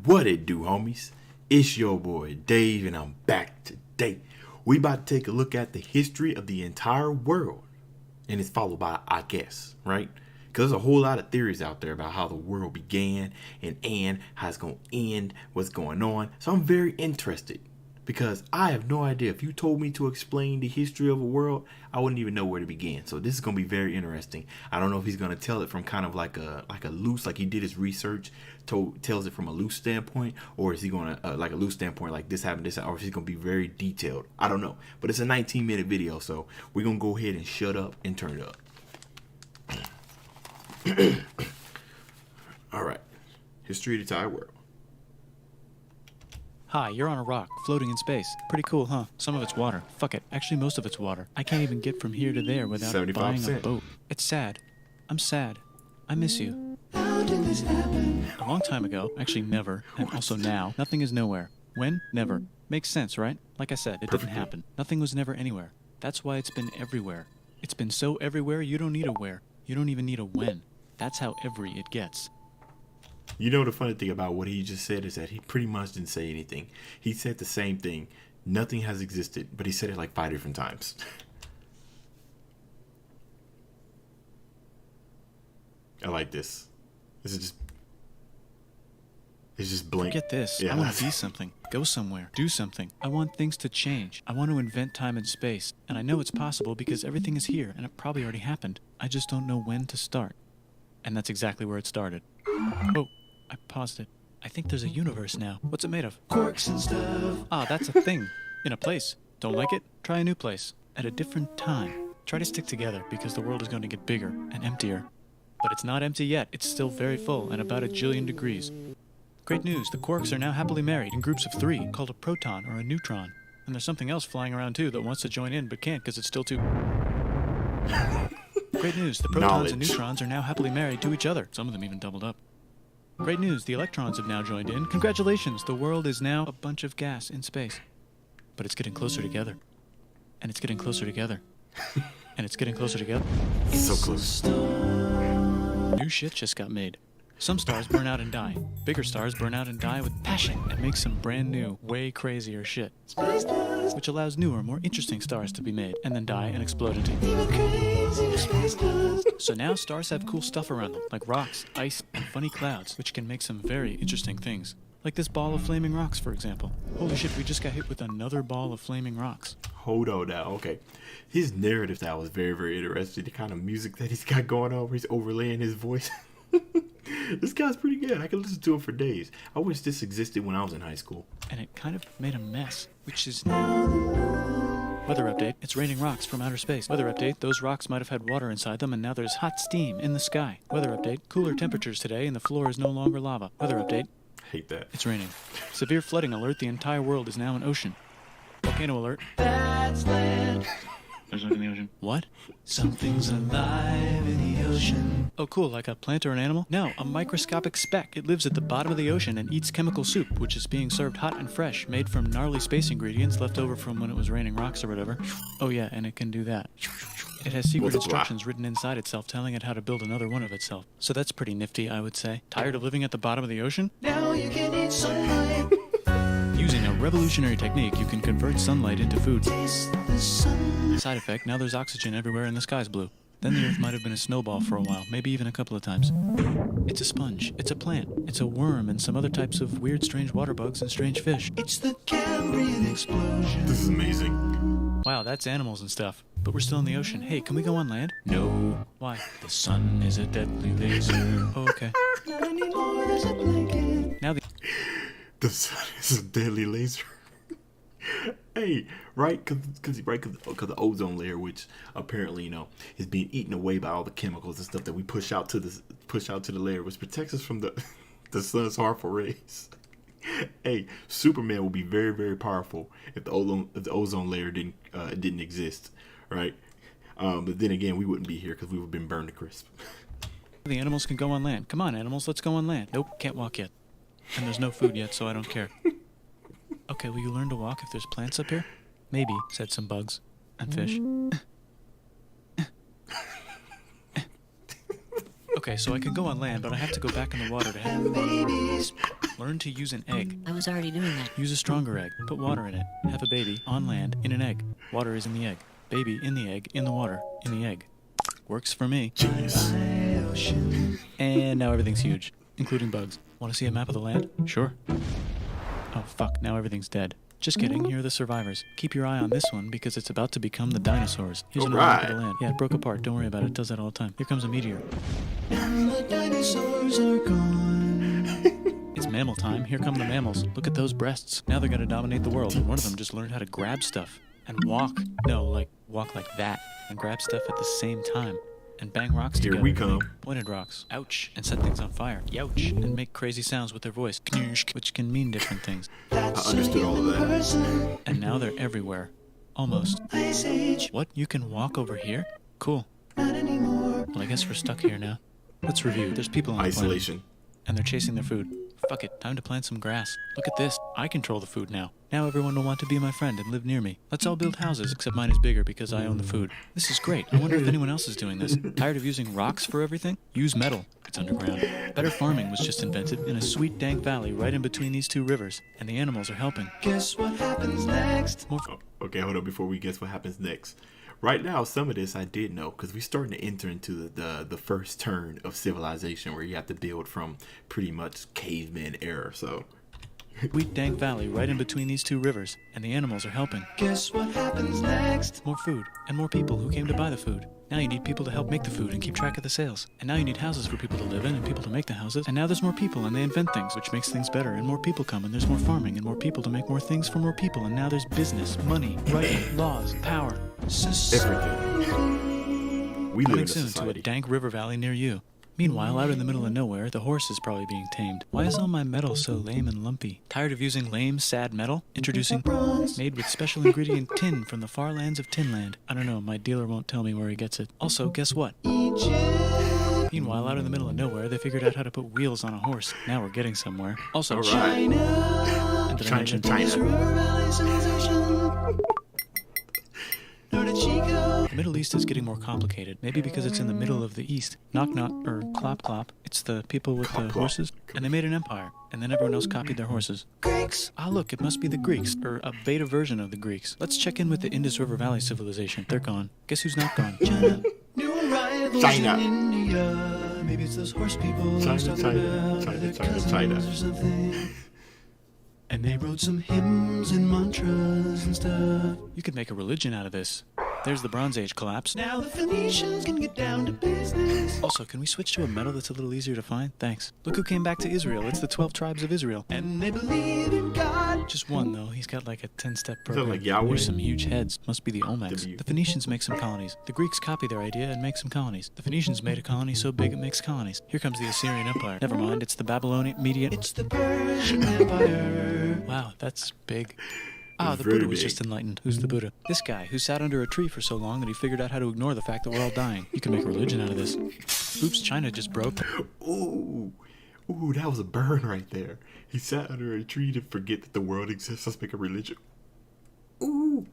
What it do, homies? It's your boy Dave, and I'm back today. We about to take a look at the history of the entire world, and it's followed by I guess, right? Because there's a whole lot of theories out there about how the world began and how it's gonna end, what's going on. So I'm very interested because I have no idea. If you told me to explain the history of a world, I wouldn't even know where to begin. So this is gonna be very interesting. I don't know if he's gonna tell it from kind of like a loose, like he did his research, tells it from a loose standpoint, or is he gonna like a loose standpoint, like this happened, this, or is he gonna be very detailed? I don't know. But it's a 19-minute video, so we're gonna go ahead and shut up and turn it up. All right, history of the entire world. Hi, you're on a rock, floating in space. Pretty cool, huh? Some of it's water. Fuck it. Actually, most of it's water. I can't even get from here to there without buying a boat. It's sad. I'm sad. I miss you. How did this happen? A long time ago, actually never, and also now, nothing is nowhere. When? Never. Makes sense, right? Like I said, it didn't happen. Nothing was never anywhere. That's why it's been everywhere. It's been so everywhere, you don't need a where. You don't even need a when. That's how every it gets. You know, the funny thing about what he just said is that he pretty much didn't say anything. He said the same thing. Nothing has existed, but he said it like 5 different times. I like this. It's just blank. Forget this. Yeah. I want to be something. Go somewhere. Do something. I want things to change. I want to invent time and space. And I know it's possible because everything is here and it probably already happened. I just don't know when to start. And that's exactly where it started. Oh, I paused it. I think there's a universe now. What's it made of? Quarks and stuff. Ah, that's a thing. In a place. Don't like it? Try a new place. At a different time. Try to stick together because the world is going to get bigger and emptier. But it's not empty yet. It's still very full and about 1 jillion degrees. Great news. The quarks are now happily married in groups of 3 called a proton or a neutron. And there's something else flying around too that wants to join in but can't because it's still too... Great news. The protons and neutrons are now happily married to each other. Some of them even doubled up. Great news. The electrons have now joined in. Congratulations. The world is now a bunch of gas in space. But it's getting closer together. And it's getting closer together. And it's getting closer together. So close. New shit just got made. Some stars burn out and die. Bigger stars burn out and die with passion and make some brand new, way crazier shit. Which allows newer, more interesting stars to be made and then die and explode into... So now stars have cool stuff around them, like rocks, ice, and funny clouds, which can make some very interesting things. Like this ball of flaming rocks, for example. Holy shit, we just got hit with another ball of flaming rocks. Hold on now, okay. His narrative style was very, very interesting. The kind of music that he's got going on where he's overlaying his voice. This guy's pretty good. I could listen to him for days. I wish this existed when I was in high school. And it kind of made a mess, which is now... Weather update. It's raining rocks from outer space. Weather update. Those rocks might have had water inside them and now there's hot steam in the sky. Weather update. Cooler temperatures today and the floor is no longer lava. Weather update. Hate that. It's raining. Severe flooding alert. The entire world is now an ocean. Volcano alert. That's land. There's nothing in the ocean. What? Something's alive in the ocean. Oh, cool. Like a plant or an animal? No, a microscopic speck. It lives at the bottom of the ocean and eats chemical soup, which is being served hot and fresh, made from gnarly space ingredients left over from when it was raining rocks or whatever. Oh yeah, and it can do that. It has secret instructions written inside itself telling it how to build another one of itself. So that's pretty nifty, I would say. Tired of living at the bottom of the ocean? Now you can eat sunlight. Using a revolutionary technique, you can convert sunlight into food. Taste the sun. Side effect, now there's oxygen everywhere and the sky's blue. Then the Earth might have been a snowball for a while, maybe even a couple of times. It's a sponge, it's a plant, it's a worm and some other types of weird, strange water bugs and strange fish. It's the Cambrian explosion. This is amazing. Wow, that's animals and stuff. But we're still in the ocean. Hey, can we go on land? No. Why? The sun is a deadly laser. Oh, okay. Not anymore, there's a blanket. Now The sun is a deadly laser. Hey, right? Because the ozone layer, which apparently is being eaten away by all the chemicals and stuff that we push out to the layer, which protects us from the sun's harmful rays. Hey, Superman would be very, very powerful if the ozone layer didn't exist, right? But then again, we wouldn't be here because we would have been burned to crisp. the animals can go on land. Come on, animals, let's go on land. Nope, can't walk yet. And there's no food yet, so I don't care. Okay, will you learn to walk if there's plants up here? Maybe, said some bugs. And fish. Okay, so I can go on land, but I have to go back in the water to have... Babies. Learn to use an egg. I was already doing that. Use a stronger egg. Put water in it. Have a baby on land in an egg. Water is in the egg. Baby in the egg, in the water, in the egg. Works for me. Genius. And now everything's huge, including bugs. Want to see a map of the land? Sure. Oh fuck, now everything's dead. Just kidding, here are the survivors. Keep your eye on this one because it's about to become the dinosaurs. Here's another map of the land. Yeah, it broke apart, don't worry about it, it does that all the time. Here comes a meteor. And the dinosaurs are gone. It's mammal time, here come the mammals. Look at those breasts. Now they're gonna dominate the world. One of them just learned how to grab stuff. And walk. No, like, walk like that. And grab stuff at the same time. And bang rocks together. Here we come. Pointed rocks. Ouch. And set things on fire. Youch. And make crazy sounds with their voice. Knirsch, which can mean different things. I understood all of that. And now they're everywhere. Almost. Ice Age, What? You can walk over here? Cool. not anymore. Well, I guess we're stuck here now. Let's review. There's people on the planet. Isolation. And they're chasing their food. Fuck it, time to plant some grass. Look at this. I control the food now. Now everyone will want to be my friend and live near me. Let's all build houses, except mine is bigger because I own the food. This is great. I wonder if anyone else is doing this. Tired of using rocks for everything? Use metal. It's underground. Better farming was just invented in a sweet dank valley right in between these two rivers. And the animals are helping. Guess what happens next? More Oh, okay, hold on before we guess what happens next. Right now, some of this I did know because we're starting to enter into the first turn of civilization where you have to build from pretty much caveman era. So sweet dank valley right in between these two rivers. And the animals are helping. Guess what happens next? More food, and more people who came to buy the food. Now you need people to help make the food and keep track of the sales. And now you need houses for people to live in and people to make the houses. And now there's more people and they invent things, which makes things better. And more people come and there's more farming and more people to make more things for more people. And now there's business, money, writing, laws, power. everything. We live in Coming a soon to a society. dank river valley near you. Meanwhile, out in the middle of nowhere, the horse is probably being tamed. Why is all my metal so lame and lumpy? Tired of using lame, sad metal? Introducing bronze, made with special ingredient tin from the far lands of Tinland. I don't know, my dealer won't tell me where he gets it. Also, guess what? Egypt, Meanwhile, out in the middle of nowhere, they figured out how to put wheels on a horse. Now we're getting somewhere. Also, All right. China, and did I mention River Valley civilization. Norte Chico, the Middle East is getting more complicated. Maybe because it's in the middle of the East. Knock knock, or clop clop. It's the people with Clop, the clop. horses. And they made an empire. And then everyone else copied their horses. Greeks, Ah, look, it must be the Greeks, or a beta version of the Greeks. Let's check in with the Indus River Valley civilization. They're gone. Guess who's not gone? China, new arrivals China. in India. Maybe it's those horse people China, who's talking China, about China, their China, cousins China. or something. And they wrote some hymns and mantras and stuff. You could make a religion out of this. There's the Bronze Age collapse. Now the Phoenicians can get down to business. Also, can we switch to a metal that's a little easier to find? Thanks. Look who came back to Israel. It's the 12 tribes of Israel. And they believe in God. Just one, though. He's got like a 10-step that program. like Yahweh? There's some huge heads. Must be the Olmecs. W. The Phoenicians make some colonies. The Greeks copy their idea and make some colonies. The Phoenicians made a colony so big it makes colonies. Here comes the Assyrian Empire. Never mind, it's the Babylonian Median. It's the Persian Empire. Wow, that's big. Ah, the Very Buddha was big. just enlightened. Who's the Buddha? This guy who sat under a tree for so long that he figured out how to ignore the fact that we're all dying. You can make a religion out of this. Oops, China just broke. Ooh, ooh, that was a burn right there. He sat under a tree to forget that the world exists. Let's make a religion. Ooh,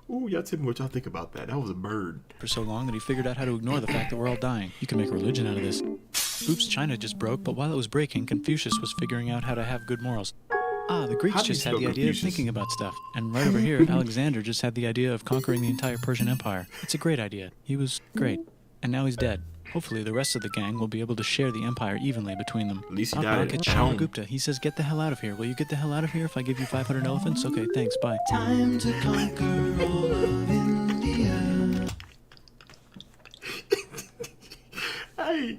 ooh, y'all tell me what y'all think about that. That was a burn. For so long that he figured out how to ignore the fact that we're all dying. You can make a religion out of this. Oops, China just broke, but while it was breaking, Confucius was figuring out how to have good morals. Ah, the Greeks How do you just had spell the idea of Confucius? thinking about stuff. And right over here, Alexander just had the idea of conquering the entire Persian Empire. It's a great idea. He was great. And now he's dead. Hopefully the rest of the gang will be able to share the empire evenly between them. At least he Knock died knock, at it's home. Gupta. He says, get the hell out of here. Will you get the hell out of here if I give you 500 elephants? Okay, thanks, bye. Time to conquer all of India. Hey,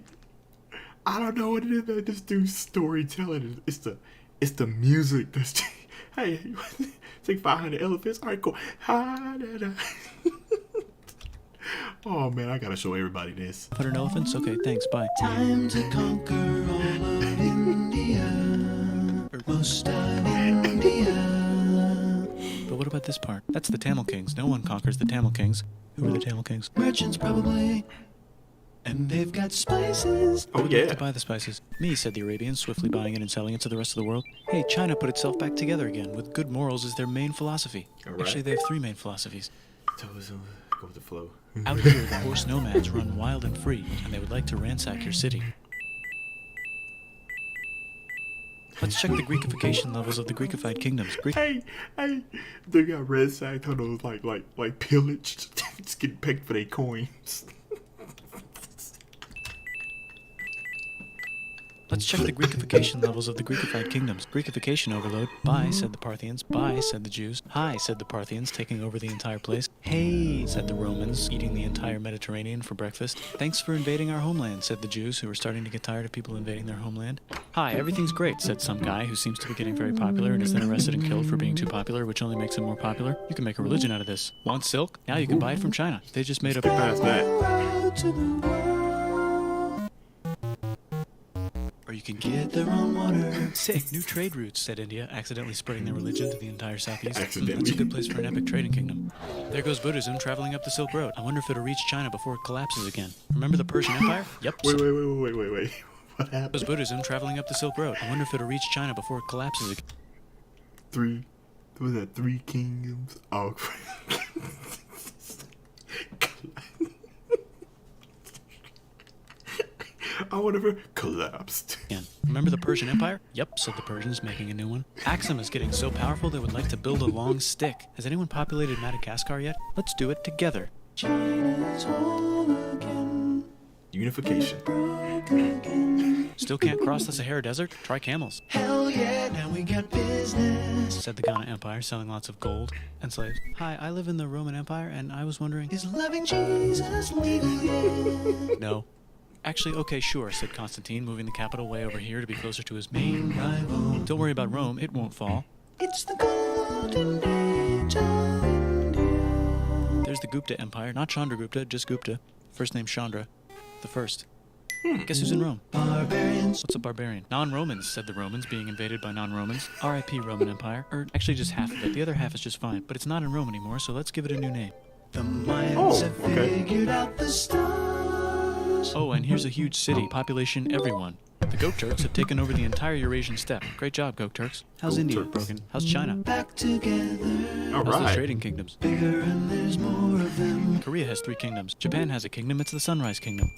I don't know what it is that this dude's storytelling is. It's the music that's. Hey, take 500 elephants. All right, go. Oh man, I gotta show everybody this. 500 elephants? Okay, thanks, bye. Time to conquer all of India. Most of India. But what about this part? That's the Tamil Kings. No one conquers the Tamil Kings. Who are the Tamil Kings? Merchants probably. And they've got spices. Oh To yeah. buy the spices. Me, said the Arabians, swiftly buying it and selling it to the rest of the world. Hey, China put itself back together again, with good morals as their main philosophy. All right. Actually, they have 3 main philosophies. So, go with the flow. Out here, the horse nomads run wild and free, and they would like to ransack your city. Let's check the Greekification levels of the Greekified kingdoms. Hey, they got ransacked on those like pillaged, just getting pegged for their coins. Let's check the Greekification levels of the Greekified kingdoms. Greekification overload. Bye, said the Parthians. Bye, said the Jews. Hi, said the Parthians, taking over the entire place. Hey, said the Romans, eating the entire Mediterranean for breakfast. Thanks for invading our homeland, said the Jews, who were starting to get tired of people invading their homeland. Hi, everything's great, said some guy who seems to be getting very popular and is then arrested and killed for being too popular, which only makes him more popular. You can make a religion out of this. Want silk? Now you can buy it from China. They just made up... Past that. Or you can get their own water. Sick. New trade routes, said India, accidentally spreading their religion to the entire southeast. Accidentally. That's a good place for an epic trading kingdom. There goes Buddhism traveling up the Silk Road. I wonder if it'll reach China before it collapses again. Remember the Persian Empire? Yep. Wait. What There's happened? Buddhism traveling up the Silk Road. I wonder if it'll reach China before it collapses again. Three kingdoms? Oh, I wonder if it collapsed. Remember the Persian Empire? Yep, said the Persians, making a new one. Axum is getting so powerful they would like to build a long stick. Has anyone populated Madagascar yet? Let's do it together. China's whole again. Unification. Still can't cross the Sahara Desert? Try camels, Hell yeah, now we got business. said the Ghana Empire, selling lots of gold and slaves. Hi, I live in the Roman Empire, and I was wondering... Is loving Jesus legal yet? No. Actually, okay, sure, said Constantine, moving the capital way over here to be closer to his main Rival. Don't worry about Rome, it won't fall. It's the golden age of India. There's the Gupta Empire, not Chandragupta, just Gupta. First name Chandra. The first. Guess who's in Rome? Barbarians. What's a barbarian? Non-Romans, said the Romans, being invaded by non-Romans. R.I.P. Roman Empire. Or actually just half of it. The other half is just fine. But it's not in Rome anymore, so let's give it a new name. The Mayans have okay. figured out the stars. Oh, and here's a huge city. Population everyone. The Goat Turks have taken over the entire Eurasian steppe. Great job, Goat Turks. How's Goat India Turks. broken? How's China? Back together. All How's the right. trading kingdoms? Bigger and there's more of them. Korea has 3 kingdoms. Japan has a kingdom. It's the Sunrise Kingdom.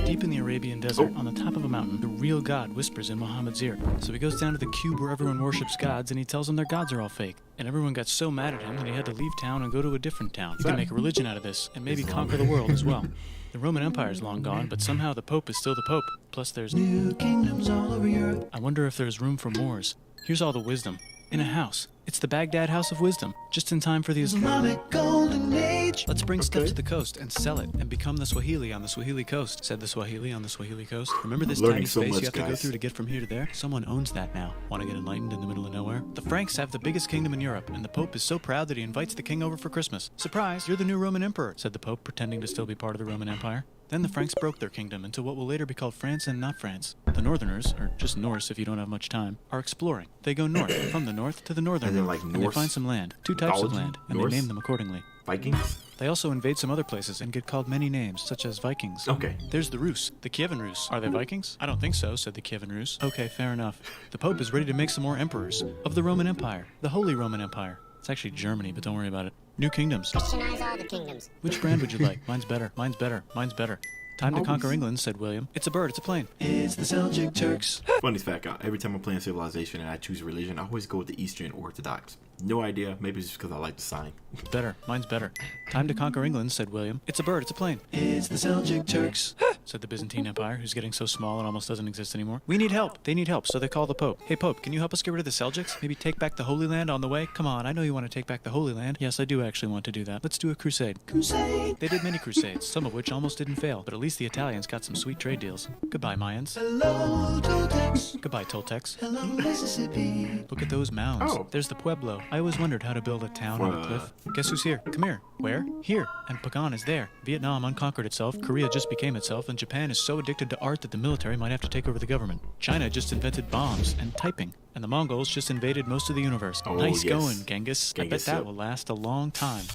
Deep in the Arabian desert, on the top of a mountain, the real God whispers in Muhammad's ear. So he goes down to the cube where everyone worships gods, and he tells them their gods are all fake. And everyone got so mad at him that he had to leave town and go to a different town. You can make a religion out of this, and maybe conquer the world as well. The Roman Empire is long gone, but somehow the Pope is still the Pope. Plus there's... New kingdoms all over Europe. I wonder if there's room for Moors. Here's all the wisdom. In a house. It's the Baghdad House of Wisdom. Just in time for the... Islamic golden age. Let's bring stuff to the coast and sell it and become the Swahili on the Swahili coast, said the Swahili on the Swahili coast. Remember this Learning tiny so space much, you have to go guys. through to get from here to there? Someone owns that now. Want to get enlightened in the middle of nowhere? The Franks have the biggest kingdom in Europe, and the Pope is so proud that he invites the king over for Christmas. Surprise, you're the new Roman emperor, said the Pope, pretending to still be part of the Roman Empire. Then the Franks broke their kingdom into what will later be called France and not France. The Northerners, or just Norse if you don't have much time, are exploring. They go north, from the north to the northern And then, north, like, and they Norse find some land. 2 types of mythology? land, and Norse? they name them accordingly. Vikings? They also invade some other places and get called many names, such as Vikings. Okay. There's the Rus, the Kievan Rus. Are they Vikings? I don't think so, said the Kievan Rus. Okay, fair enough. The Pope is ready to make some more emperors of the Roman Empire, the Holy Roman Empire. It's actually Germany, but don't worry about it. New kingdoms. Christianize all the kingdoms. Which brand would you like? Mine's better. Mine's better. Mine's better. Time to conquer England, said William. It's a bird. It's a plane. It's the Seljuk Turks. Funny fact, every time I'm playing Civilization and I choose a religion, I always go with the Eastern Orthodox. No idea. Maybe it's just because I like the sign. Better. Mine's better. Time to conquer England, said William. It's a bird. It's a plane. It's the Seljuk Turks. Said the Byzantine Empire, who's getting so small it almost doesn't exist anymore. We need help. They need help, so they call the Pope. Hey, Pope, can you help us get rid of the Seljuks? Maybe take back the Holy Land on the way? Come on, I know you want to take back the Holy Land. Yes, I do actually want to do that. Let's do a crusade. Crusade. They did many crusades, some of which almost didn't fail, but at least the Italians got some sweet trade deals. Goodbye, Mayans. Hello, Toltecs. Goodbye, Toltecs. Hello, Mississippi. Look at those mounds. Oh. There's the Pueblo. I always wondered how to build a town on a cliff. Guess who's here? Come here. Where? Here. And Pagan is there. Vietnam unconquered itself, Korea just became itself, and Japan is so addicted to art that the military might have to take over the government. China just invented bombs and typing. And the Mongols just invaded most of the universe. Oh, Nice yes. going, Genghis. I bet Genghis, that yep. will last a long time.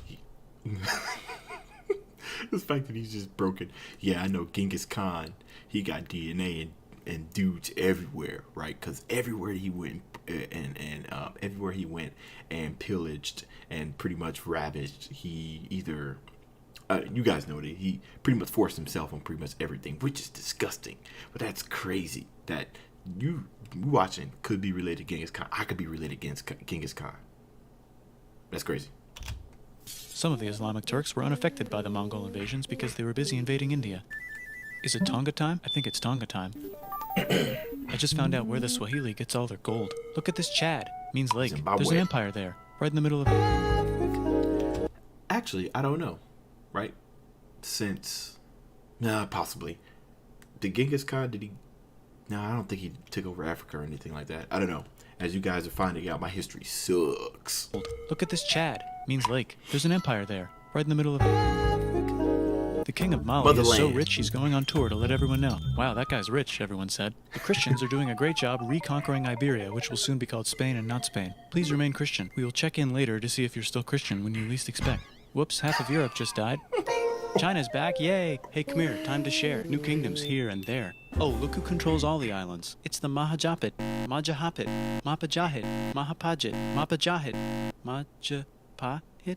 The fact that he's just broken. Yeah, I know Genghis Khan. He got DNA and dudes everywhere, right? Because everywhere he went everywhere he went and pillaged and pretty much ravaged, he either you guys know that he pretty much forced himself on pretty much everything, which is disgusting. But that's crazy that you watching could be related to Genghis Khan. I could be related to Genghis Khan. That's crazy. Some of the Islamic Turks were unaffected by the Mongol invasions because they were busy invading India. Is it Tonga time? I think it's Tonga time. I just found out where the Swahili gets all their gold. Look at this Chad. Means lake. Zimbabwe. There's an empire there, right in the middle of Africa. Actually, I don't know. Right? Since... Nah, possibly. Did Genghis Khan, did he... No, I don't think he took over Africa or anything like that. I don't know. As you guys are finding out, my history sucks. Look at this Chad. Means lake. There's an empire there, right in the middle of Africa. The king of Mali is so rich he's going on tour to let everyone know. Wow, that guy's rich, everyone said. The Christians are doing a great job reconquering Iberia, which will soon be called Spain and not Spain. Please remain Christian. We will check in later to see if you're still Christian when you least expect. Whoops, half of Europe just died. China's back, yay! Hey, come here, time to share. New kingdoms here and there. Oh, look who controls all the islands. It's the Mahajapit, Majahapit, Mapajahit, Mahapajit, Mapajahit, Majapahit.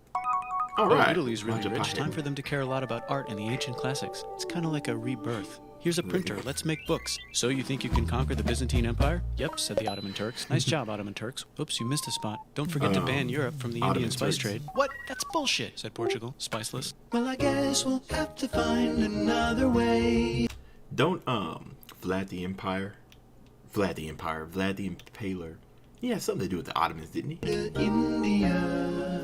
All right. Italy's really rich. Time for them to care a lot about art and the ancient classics. It's kind of like a rebirth. Here's a printer. Let's make books. So you think you can conquer the Byzantine Empire? Yep, said the Ottoman Turks. Nice job, Ottoman Turks. Oops, you missed a spot. Don't forget to ban Europe from the Indian spice trade. What? That's bullshit, said Portugal. Spiceless. Well, I guess we'll have to find another way. Don't, Vlad the Impaler. He had something to do with the Ottomans, didn't he? India.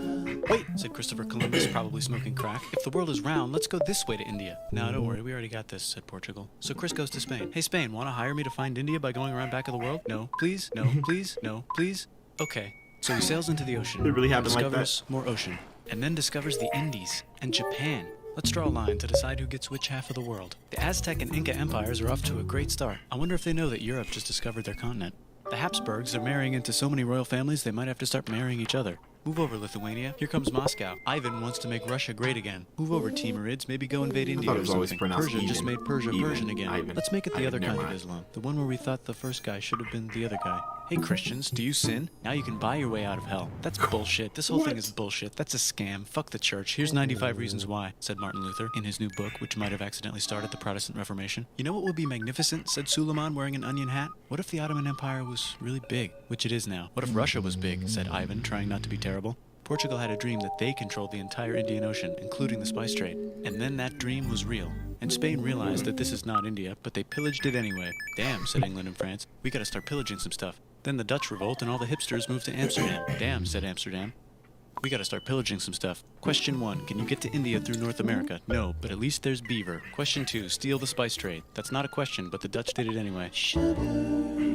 Wait, said Christopher Columbus, probably smoking crack. If the world is round, let's go this way to India. No, don't worry, we already got this, said Portugal. So Chris goes to Spain. Hey, Spain, want to hire me to find India by going around back of the world? No, please, no, please, no, please. Okay. So he sails into the ocean. It really happened like that? Discovers more ocean. And then discovers the Indies and Japan. Let's draw a line to decide who gets which half of the world. The Aztec and Inca empires are off to a great start. I wonder if they know that Europe just discovered their continent. The Habsburgs are marrying into so many royal families they might have to start marrying each other. Move over, Lithuania. Here comes Moscow. Ivan wants to make Russia great again. Move over, Timurids. Maybe go invade India or something. Persia just made Persia Persian again. Ivan. Let's make it the other kind of mind. Islam. The one where we thought the first guy should have been the other guy. Hey, Christians, do you sin? Now you can buy your way out of hell. That's bullshit. This whole thing is bullshit. That's a scam. Fuck the church. Here's 95 reasons why, said Martin Luther in his new book, which might have accidentally started the Protestant Reformation. You know what would be magnificent, said Suleiman wearing an onion hat? What if the Ottoman Empire was really big, which it is now? What if Russia was big, said Ivan, trying not to be terrible. Portugal had a dream that they controlled the entire Indian Ocean, including the spice trade. And then that dream was real. And Spain realized that this is not India, but they pillaged it anyway. Damn, said England and France. We gotta start pillaging some stuff. Then the Dutch revolt and all the hipsters moved to Amsterdam. Damn, said Amsterdam. We gotta start pillaging some stuff. Question 1, can you get to India through North America? No, but at least there's beaver. Question 2, steal the spice trade. That's not a question, but the Dutch did it anyway.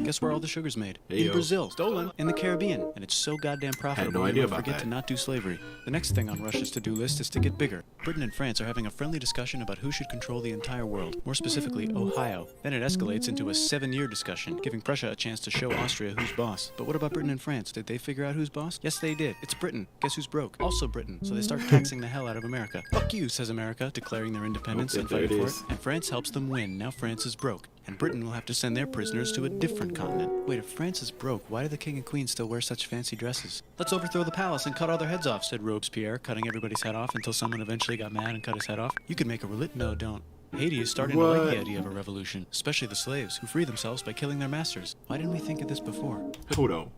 Guess where all the sugar's made? In Brazil. Stolen. In the Caribbean. And it's so goddamn profitable. no idea you about forget that. to not do slavery. The next thing on Russia's to-do list is to get bigger. Britain and France are having a friendly discussion about who should control the entire world. More specifically, Ohio. Then it escalates into a 7-year discussion, giving Prussia a chance to show Austria who's boss. But what about Britain and France? Did they figure out who's boss? Yes, they did. It's Britain. Guess who's broke? Also Britain. So they start taxing the hell out of America. Fuck you, says America, declaring their independence and fighting for it. And France helps them win. Now France is broke. And Britain will have to send their prisoners to a different continent. Wait, if France is broke, why do the king and queen still wear such fancy dresses? Let's overthrow the palace and cut all their heads off, said Robespierre, cutting everybody's head off until someone eventually got mad and cut his head off. You could make a No, don't. Haiti is starting to like the idea of a revolution, especially the slaves, who free themselves by killing their masters. Why didn't we think of this before? Hold on.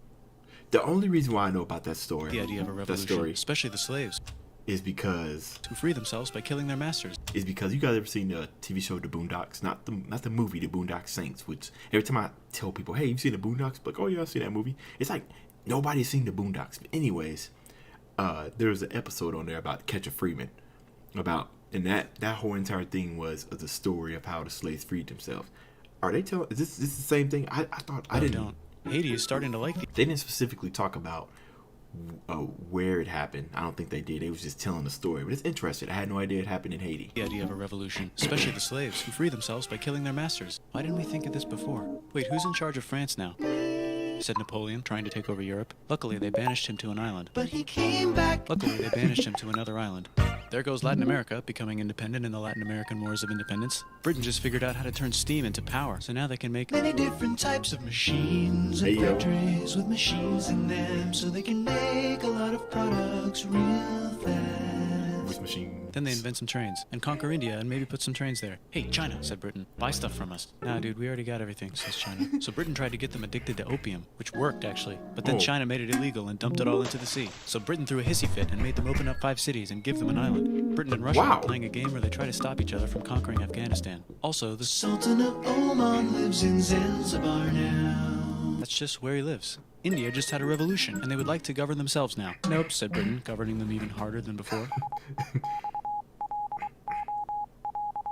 The only reason why I know about that story, The idea of a revolution, especially the slaves, is because who free themselves by killing their masters. you guys ever seen the TV show The Boondocks? Not the movie The Boondock Saints, which every time I tell people, hey, you've seen The Boondocks? Like, oh yeah, I've seen that movie. It's like nobody's seen The Boondocks. But anyways, there was an episode on there about Catch a Freeman, and that whole entire thing was the story of how the slaves freed themselves. Are they telling? Is this the same thing? I thought I didn't. Haiti is starting to like They didn't specifically talk about where it happened. I don't think they did. They was just telling the story. But it's interesting. I had no idea it happened in Haiti. the idea of a revolution, especially the slaves, who free themselves by killing their masters. Why didn't we think of this before? Wait, who's in charge of France now? Said Napoleon, trying to take over Europe. Luckily, they banished him to an island. But he came back. Luckily, they banished him to another island. There goes Latin America, becoming independent in the Latin American Wars of Independence. Britain just figured out how to turn steam into power, so now they can make Many different types of machines and factories with machines in them, so they can make a lot of products real fast. Ghost machine. Then they invent some trains and conquer India and maybe put some trains there. Hey, China, said Britain, buy stuff from us. Nah, dude, we already got everything, says China. So Britain tried to get them addicted to opium, which worked, actually. But then China made it illegal and dumped it all into the sea. So Britain threw a hissy fit and made them open up 5 cities and give them an island. Britain and Russia are playing a game where they try to stop each other from conquering Afghanistan. Also, the Sultan of Oman lives in Zanzibar now. That's just where he lives. India just had a revolution, and they would like to govern themselves now. Nope, said Britain, governing them even harder than before.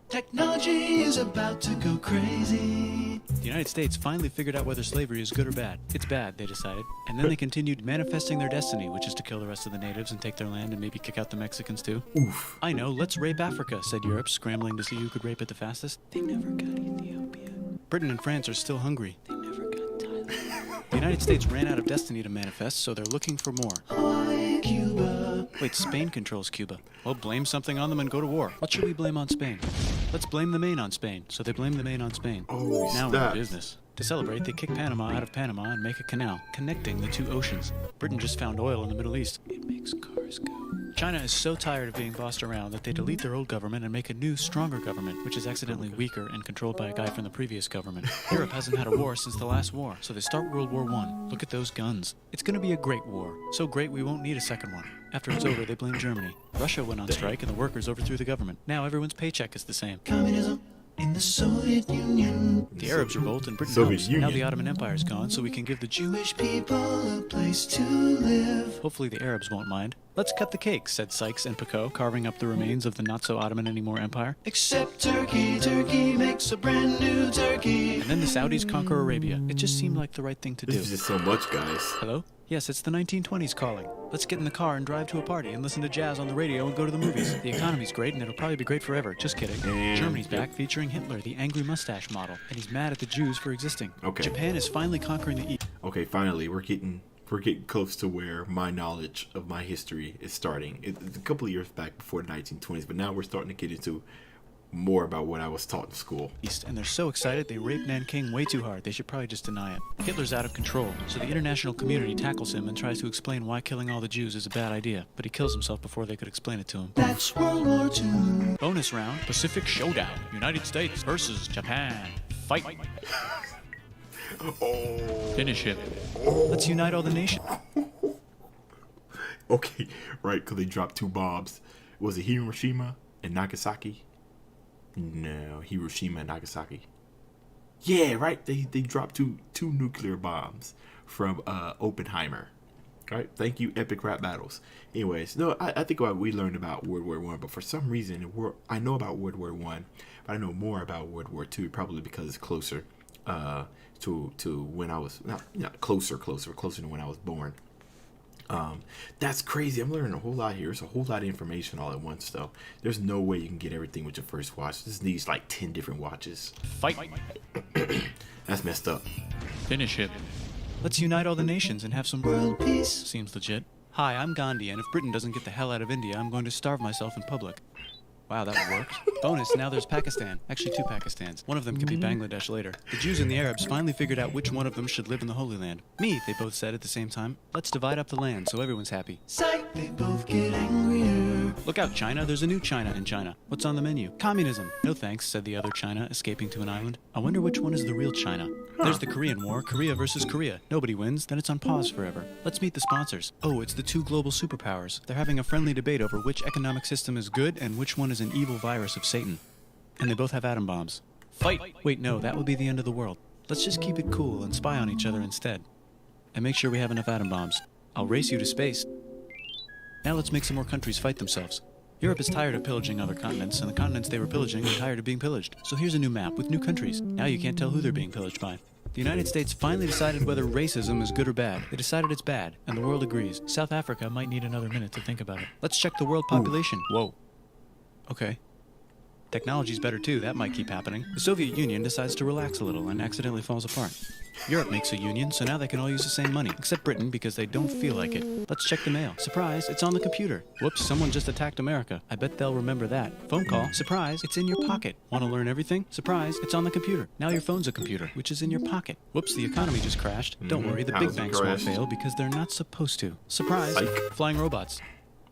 Technology is about to go crazy. The United States finally figured out whether slavery is good or bad. It's bad, they decided. And then they continued manifesting their destiny, which is to kill the rest of the natives and take their land and maybe kick out the Mexicans too. Oof. I know, let's rape Africa, said Europe, scrambling to see who could rape it the fastest. They never got Ethiopia. Britain and France are still hungry. They never got Thailand. The United States ran out of destiny to manifest, so they're looking for more. Hawaii, Cuba. Wait, Spain controls Cuba. Well, blame something on them and go to war. What should we blame on Spain? Let's blame the Maine on Spain. So they blame the Maine on Spain. Oh, Now we're in business. To celebrate, they kick Panama out of Panama and make a canal, connecting the 2 oceans. Britain just found oil in the Middle East. It makes cars go. China is so tired of being bossed around that they delete their old government and make a new, stronger government, which is accidentally weaker and controlled by a guy from the previous government. Europe hasn't had a war since the last war, so they start World War I. Look at those guns. It's gonna be a great war. So great we won't need a second one. After it's over, they blame Germany. Russia went on strike and the workers overthrew the government. Now everyone's paycheck is the same. Communism in the Soviet Union. The Arabs revolt and Britain Soviet helps. Union. Now the Ottoman Empire's gone, so we can give the Jewish people a place to live. Hopefully the Arabs won't mind. Let's cut the cake, said Sykes and Picot, carving up the remains of the not-so-Ottoman anymore empire. Except Turkey. Turkey makes a brand new turkey. And then the Saudis conquer Arabia. It just seemed like the right thing to do. This is just so much, guys. Hello? Yes, it's the 1920s calling. Let's get in the car and drive to a party and listen to jazz on the radio and go to the movies. The economy's great and it'll probably be great forever. Just kidding. And- Germany's back featuring Hitler, the angry mustache model, and he's mad at the Jews for existing. Okay. Japan is finally conquering the East. Okay, finally, we're getting close to where my knowledge of my history is starting. It's a couple of years back before the 1920s, but now we're starting to get into more about what I was taught in school. And they're so excited they rape Nanking way too hard. They should probably just deny it. Hitler's out of control, so the international community tackles him and tries to explain why killing all the Jews is a bad idea, but he kills himself before they could explain it to him. That's World War II. Bonus round, Pacific Showdown, United States versus Japan. Fight. Finish him. Let's unite all the nations. Okay, right, because they dropped 2 bombs. Was it Hiroshima and Nagasaki? No, Hiroshima and Nagasaki. Yeah, right. They dropped two nuclear bombs from Oppenheimer. All right, thank you, epic rap battles. Anyways, no, I think we learned about World War One, but for some reason, I know about World War One, but I know more about World War Two, probably because it's closer to when I was not closer to when I was born. That's crazy. I'm learning a whole lot here. It's a whole lot of information all at once, though. There's no way you can get everything with your first watch. This needs like 10 different watches. Fight. That's messed up. Finish him. Let's unite all the nations and have some World peace. Seems legit. Hi, I'm Gandhi, and if Britain doesn't get the hell out of India, I'm going to starve myself in public. Wow, that worked. Bonus, now there's Pakistan. Actually, 2 Pakistans. One of them could be Bangladesh later. The Jews and the Arabs finally figured out which one of them should live in the Holy Land. Me, they both said at the same time. Let's divide up the land so everyone's happy. Psych, they both get angrier. Look out, China. There's a new China in China. What's on the menu? Communism. No thanks, said the other China, escaping to an island. I wonder which one is the real China. There's the Korean War, Korea versus Korea. Nobody wins, then it's on pause forever. Let's meet the sponsors. Oh, it's the 2 global superpowers. They're having a friendly debate over which economic system is good and which one is an evil virus of Satan. And they both have atom bombs. Fight! Wait, no, that would be the end of the world. Let's just keep it cool and spy on each other instead. And make sure we have enough atom bombs. I'll race you to space. Now let's make some more countries fight themselves. Europe is tired of pillaging other continents, and the continents they were pillaging are tired of being pillaged. So here's a new map with new countries. Now you can't tell who they're being pillaged by. The United States finally decided whether racism is good or bad. They decided it's bad, and the world agrees. South Africa might need another minute to think about it. Let's check the world population. Whoa. Okay. Technology's better too, that might keep happening. The Soviet Union decides to relax a little and accidentally falls apart. Europe makes a union, so now they can all use the same money, except Britain because they don't feel like it. Let's check the mail. Surprise, it's on the computer. Whoops, someone just attacked America. I bet they'll remember that. Phone call. Surprise, it's in your pocket. Want to learn everything? Surprise, it's on the computer. Now your phone's a computer, which is in your pocket. Whoops, the economy just crashed. Don't worry, the big How's it banks won't crashed? fail because they're not supposed to. Surprise, Psych. flying robots.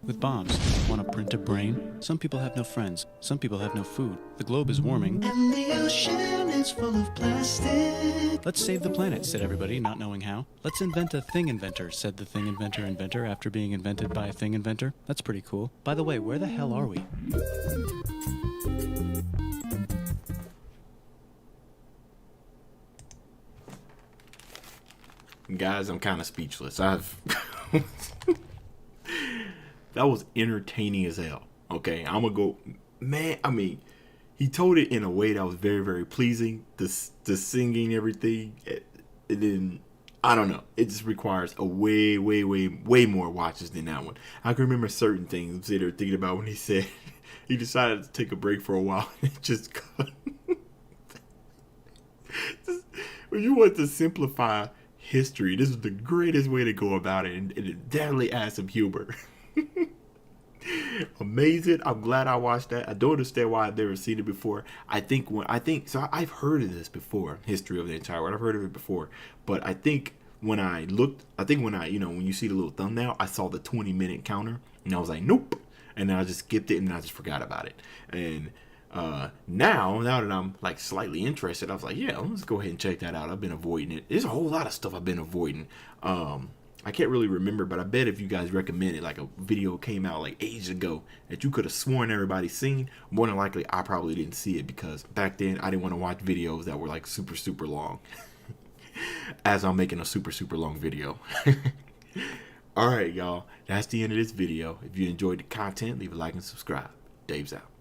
with bombs. Want to print a brain? Some people have no friends. Some people have no food. The globe is warming. And the ocean is full of plastic. Let's save the planet, said everybody, not knowing how. Let's invent a thing inventor, said the thing inventor after being invented by a thing inventor. That's pretty cool. By the way, where the hell are we? Guys, I'm kind of speechless. That was entertaining as hell. Okay, I'm gonna go, man. I mean, he told it in a way that was very, very pleasing. The singing, everything, and then I don't know. It just requires a way more watches than that one. I can remember certain things I'm sitting there thinking about when he said he decided to take a break for a while. And just when you want to simplify history, this is the greatest way to go about it, and it definitely adds some humor. Amazing. I'm glad I watched that. I don't understand why I've never seen it before. I've heard of this before, history of the entire world. I've heard of it before, but I think when when you see the little thumbnail, I saw the 20-minute counter, and I was like, nope, and then I just skipped it, and then I just forgot about it. And now that I'm like slightly interested, I was like, yeah, let's go ahead and check that out. I've been avoiding it. There's a whole lot of stuff I've been avoiding. I can't really remember, but I bet if you guys recommended, like a video came out like ages ago that you could have sworn everybody's seen, more than likely I probably didn't see it, because back then I didn't want to watch videos that were like super long as I'm making a super long video. All right, y'all, that's the end of this video. If you enjoyed the content, leave a like and subscribe. Dave's out.